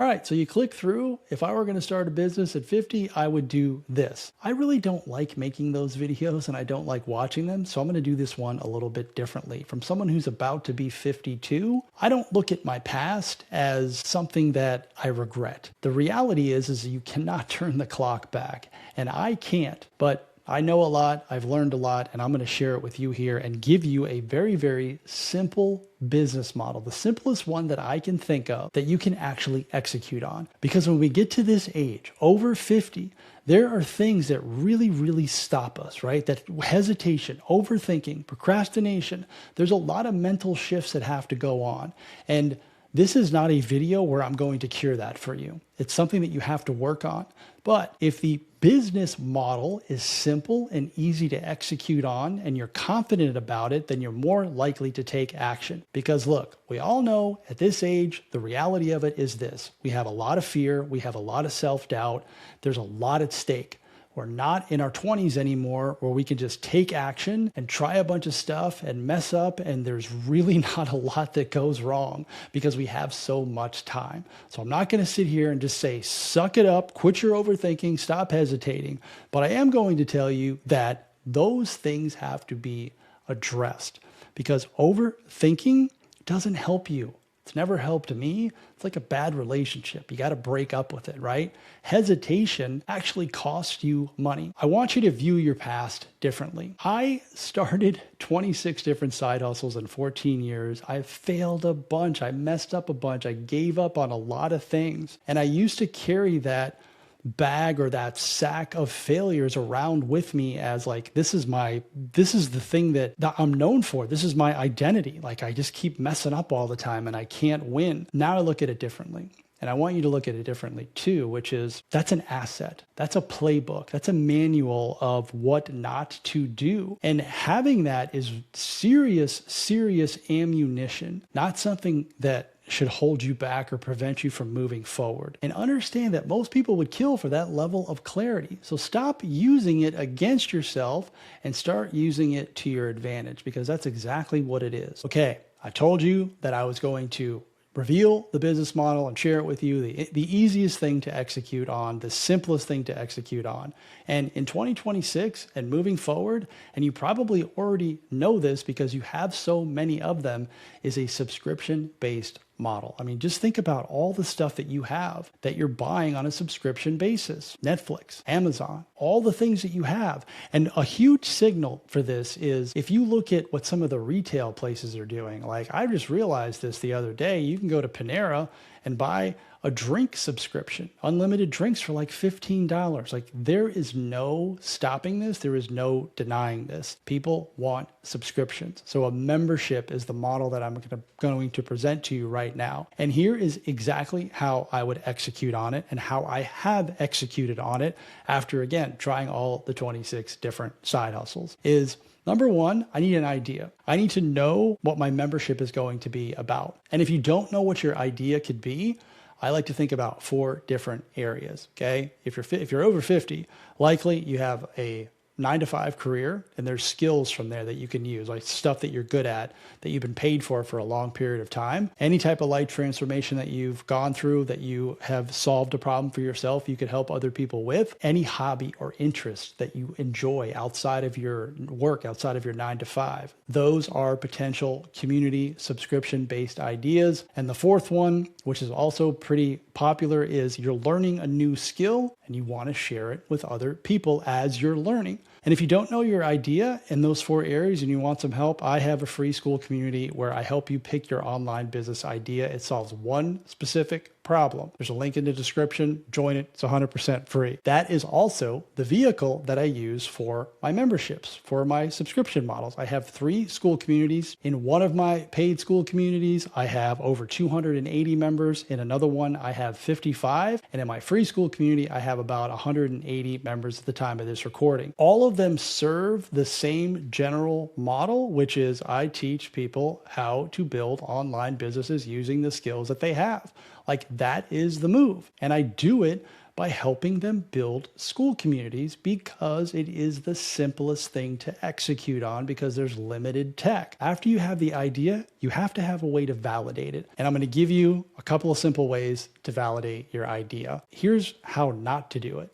All right, so you click through. If I were going to start a business at 50, I would do this. I really don't like making those videos and I don't like watching them. So I'm going to do this one a little bit differently. From someone who's about to be 52, I don't look at my past as something that I regret. The reality is you cannot turn the clock back, and I can't, but I know a lot, I've learned a lot, and I'm going to share it with you here and give you a very, very simple business model, the simplest one that I can think of that you can actually execute on. Because when we get to this age, over 50, there are things that really, really stop us, right? That hesitation, overthinking, procrastination, there's a lot of mental shifts that have to go on. And this is not a video where I'm going to cure that for you. It's something that you have to work on. But if the business model is simple and easy to execute on, and you're confident about it, then you're more likely to take action. Because look, we all know at this age, the reality of it is this. We have a lot of fear. We have a lot of self-doubt. There's a lot at stake. We're not in our 20s anymore where we can just take action and try a bunch of stuff and mess up, and there's really not a lot that goes wrong because we have so much time. So I'm not going to sit here and just say, suck it up, quit your overthinking, stop hesitating. But I am going to tell you that those things have to be addressed, because overthinking doesn't help you. It's never helped me. It's like a bad relationship. You got to break up with it, right? Hesitation actually costs you money. I want you to view your past differently. I started 26 different side hustles in 14 years. I failed a bunch. I messed up a bunch. I gave up on a lot of things. And I used to carry that bag or that sack of failures around with me as like, this is the thing that I'm known for. This is my identity. Like, I just keep messing up all the time and I can't win. Now I look at it differently. And I want you to look at it differently too, which is that's an asset. That's a playbook. That's a manual of what not to do. And having that is serious, serious ammunition, not something that should hold you back or prevent you from moving forward. And understand that most people would kill for that level of clarity. So stop using it against yourself and start using it to your advantage, because that's exactly what it is. Okay, I told you that I was going to reveal the business model and share it with you, the easiest thing to execute on, the simplest thing to execute on. And in 2026 and moving forward, and you probably already know this because you have so many of them, is a subscription-based model. I mean, just think about all the stuff that you have that you're buying on a subscription basis. Netflix, Amazon, all the things that you have. And a huge signal for this is if you look at what some of the retail places are doing. Like, I just realized this the other day. You can go to Panera and buy a drink subscription, unlimited drinks for like $15. Like, there is no stopping this. There is no denying this. People want subscriptions. So a membership is the model that I'm going to present to you right now. And here is exactly how I would execute on it and how I have executed on it after, again, trying all the 26 different side hustles. Is number one, I need an idea. I need to know what my membership is going to be about. And if you don't know what your idea could be, I like to think about 4 different areas, okay? If you're over 50, likely you have a 9-to-5 career, and there's skills from there that you can use, like stuff that you're good at, that you've been paid for a long period of time. Any type of life transformation that you've gone through, that you have solved a problem for yourself, you could help other people with. Any hobby or interest that you enjoy outside of your work, outside of your 9-to-5. Those are potential community subscription-based ideas. And the fourth one, which is also pretty popular, is you're learning a new skill and you want to share it with other people as you're learning. And if you don't know your idea in those 4 areas and you want some help, I have a free Skool community where I help you pick your online business idea. It solves one specific problem. There's a link in the description. Join it. It's 100% free. That is also the vehicle that I use for my memberships, for my subscription models. I have 3 Skool communities. In one of my paid Skool communities, I have over 280 members. In another one, I have 55. And in my free Skool community, I have about 180 members at the time of this recording. All of them serve the same general model, which is I teach people how to build online businesses using the skills that they have. Like, that is the move. And I do it by helping them build Skool communities because it is the simplest thing to execute on because there's limited tech. After you have the idea, you have to have a way to validate it. And I'm going to give you a couple of simple ways to validate your idea. Here's how not to do it.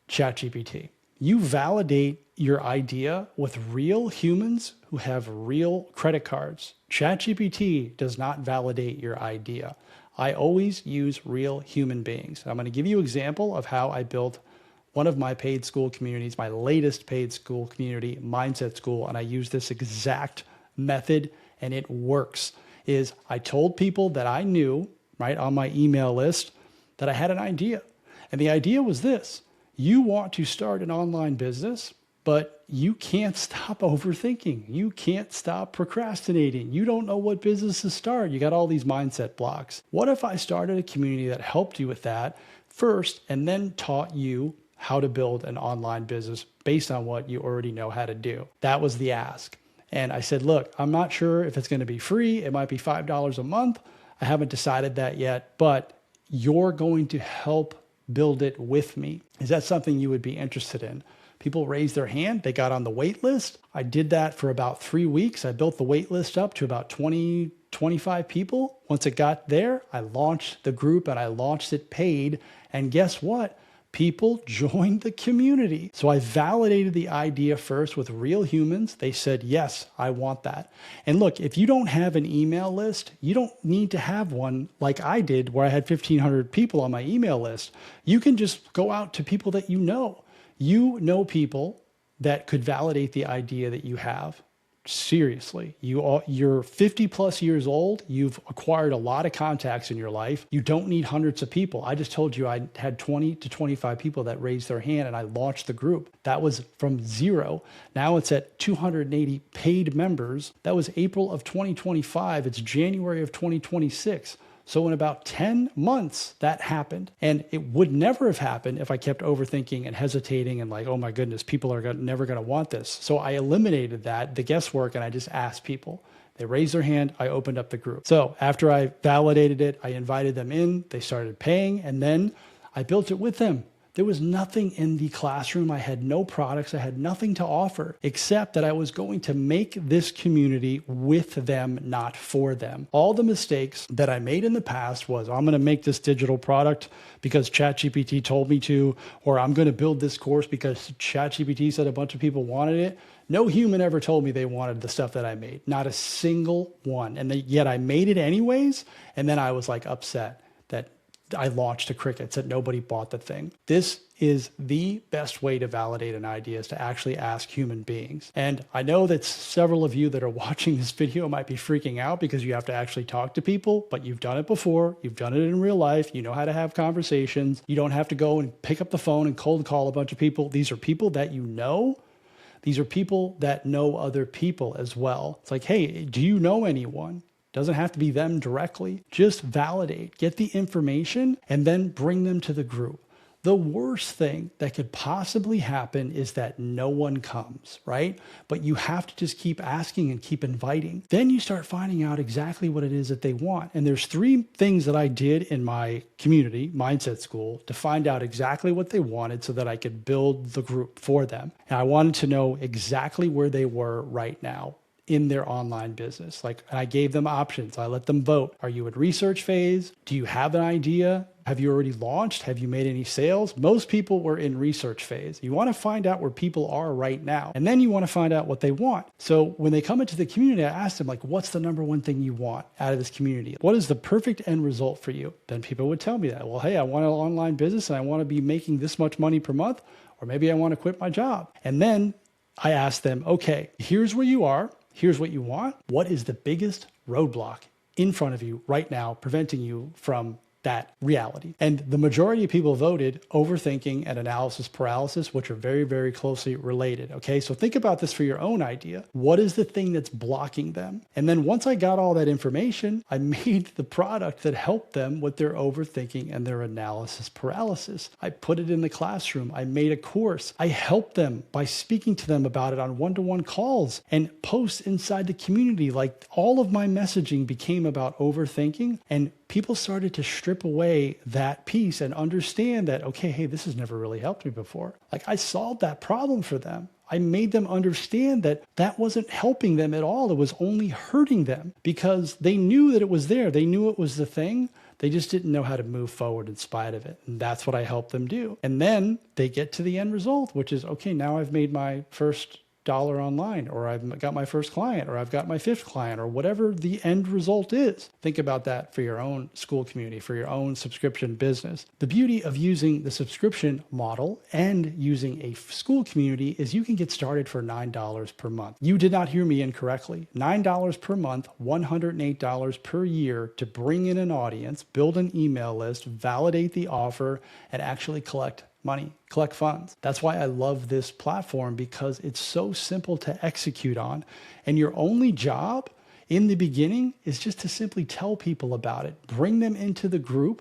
ChatGPT. You validate your idea with real humans who have real credit cards. ChatGPT does not validate your idea. I always use real human beings. I'm going to give you an example of how I built one of my paid Skool communities, my latest paid Skool community, Mindset Skool, and I use this exact method and it works. Is I told people that I knew, right, on my email list that I had an idea. And the idea was this: you want to start an online business, but you can't stop overthinking. You can't stop procrastinating. You don't know what business to start. You got all these mindset blocks. What if I started a community that helped you with that first and then taught you how to build an online business based on what you already know how to do? That was the ask. And I said, look, I'm not sure if it's going to be free. It might be $5 a month. I haven't decided that yet, but you're going to help build it with me. Is that something you would be interested in? People raised their hand. They got on the wait list. I did that for about 3 weeks. I built the wait list up to about 20, 25 people. Once it got there, I launched the group and I launched it paid. And guess what? People joined the community. So I validated the idea first with real humans. They said, yes, I want that. And look, if you don't have an email list, you don't need to have one like I did where I had 1,500 people on my email list. You can just go out to people that you know. You know people that could validate the idea that you have. Seriously, you're 50 plus years old. You've acquired a lot of contacts in your life. You don't need hundreds of people. I just told you I had 20 to 25 people that raised their hand and I launched the group. That was from 0. Now it's at 280 paid members. That was April of 2025. It's January of 2026. So in about 10 months, that happened. And it would never have happened if I kept overthinking and hesitating and like, oh my goodness, people are never going to want this. So I eliminated that, the guesswork, and I just asked people. They raised their hand. I opened up the group. So after I validated it, I invited them in. They started paying, and then I built it with them. There was nothing in the classroom. I had no products. I had nothing to offer except that I was going to make this community with them, not for them. All the mistakes that I made in the past was I'm going to make this digital product because ChatGPT told me to, or I'm going to build this course because ChatGPT said a bunch of people wanted it. No human ever told me they wanted the stuff that I made. Not a single one. And yet I made it anyways. And then I was like upset that I launched a crickets that nobody bought the thing. This is the best way to validate an idea, is to actually ask human beings. And I know that several of you that are watching this video might be freaking out because you have to actually talk to people, but you've done it before. You've done it in real life. You know how to have conversations. You don't have to go and pick up the phone and cold call a bunch of people. These are people that you know. These are people that know other people as well. It's like, hey, do you know anyone? Doesn't have to be them directly. Just validate, get the information, and then bring them to the group. The worst thing that could possibly happen is that no one comes, right? But you have to just keep asking and keep inviting. Then you start finding out exactly what it is that they want. And there's 3 things that I did in my community, Mindset Skool, to find out exactly what they wanted so that I could build the group for them. And I wanted to know exactly where they were right now in their online business. And I gave them options. I let them vote. Are you in research phase? Do you have an idea? Have you already launched? Have you made any sales? Most people were in research phase. You want to find out where people are right now. And then you want to find out what they want. So when they come into the community, I asked them, what's the number one thing you want out of this community? What is the perfect end result for you? Then people would tell me that. Well, hey, I want an online business and I want to be making this much money per month, or maybe I want to quit my job. And then I asked them, okay, here's where you are. Here's what you want. What is the biggest roadblock in front of you right now preventing you from that reality? And the majority of people voted overthinking and analysis paralysis, which are very, very closely related. Okay, so think about this for your own idea. What is the thing that's blocking them? And then once I got all that information, I made the product that helped them with their overthinking and their analysis paralysis. I put it in the classroom. I made a course. I helped them by speaking to them about it on one-to-one calls and posts inside the community. Like all of my messaging became about overthinking, and people started to strip away that piece and understand that, okay, hey, this has never really helped me before. Like, I solved that problem for them. I made them understand that that wasn't helping them at all. It was only hurting them because they knew that it was there. They knew it was the thing. They just didn't know how to move forward in spite of it. And that's what I helped them do. And then they get to the end result, which is, okay, now I've made my first dollar online, or I've got my first client, or I've got my fifth client, or whatever the end result is. Think about that for your own Skool community, for your own subscription business. The beauty of using the subscription model and using a Skool community is you can get started for $9 per month. You did not hear me incorrectly. $9 per month, $108 per year to bring in an audience, build an email list, validate the offer, and actually collect money, collect funds. That's why I love this platform, because it's so simple to execute on. And your only job in the beginning is just to simply tell people about it, bring them into the group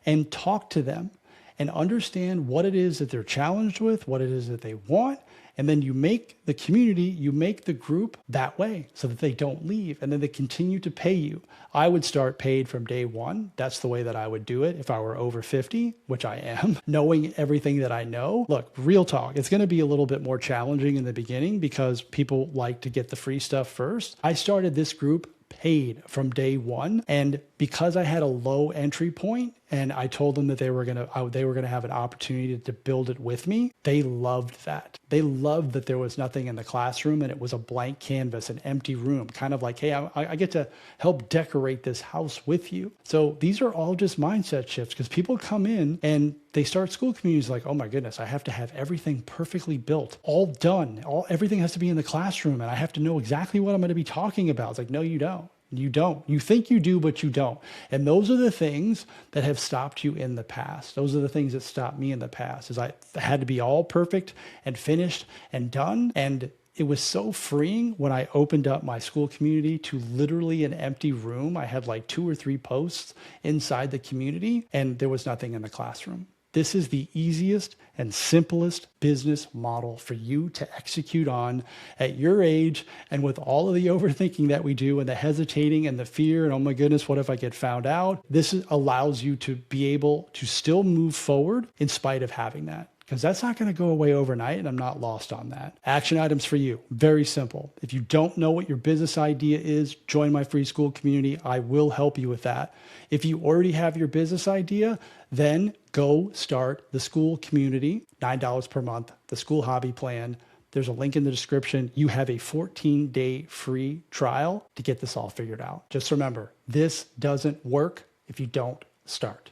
and talk to them and understand what it is that they're challenged with, what it is that they want. And then you make the community, you make the group that way so that they don't leave, and then they continue to pay you. I would start paid from day one. That's the way that I would do it if I were over 50, which I am, knowing everything that I know. Look, real talk, it's going to be a little bit more challenging in the beginning because people like to get the free stuff first. I started this group paid from day one. And because I had a low entry point and I told them that they were going to have an opportunity to build it with me, they loved that. They loved that there was nothing in the classroom and it was a blank canvas, an empty room, kind of like, hey, I get to help decorate this house with you. So these are all just mindset shifts, because people come in and they start Skool communities like, oh my goodness, I have to have everything perfectly built, all done. Everything has to be in the classroom and I have to know exactly what I'm going to be talking about. It's like, no, you don't. You don't. You think you do, but you don't. And those are the things that have stopped you in the past. Those are the things that stopped me in the past, is I had to be all perfect and finished and done. And it was so freeing when I opened up my Skool community to literally an empty room. I had like 2 or 3 posts inside the community and there was nothing in the classroom. This is the easiest and simplest business model for you to execute on at your age, and with all of the overthinking that we do and the hesitating and the fear and, oh my goodness, what if I get found out? This allows you to be able to still move forward in spite of having that, because that's not going to go away overnight, and I'm not lost on that. Action items for you, very simple. If you don't know what your business idea is, join my free Skool community. I will help you with that. If you already have your business idea, then go start the Skool community, $9 per month, the Skool hobby plan. There's a link in the description. You have a 14-day free trial to get this all figured out. Just remember, this doesn't work if you don't start.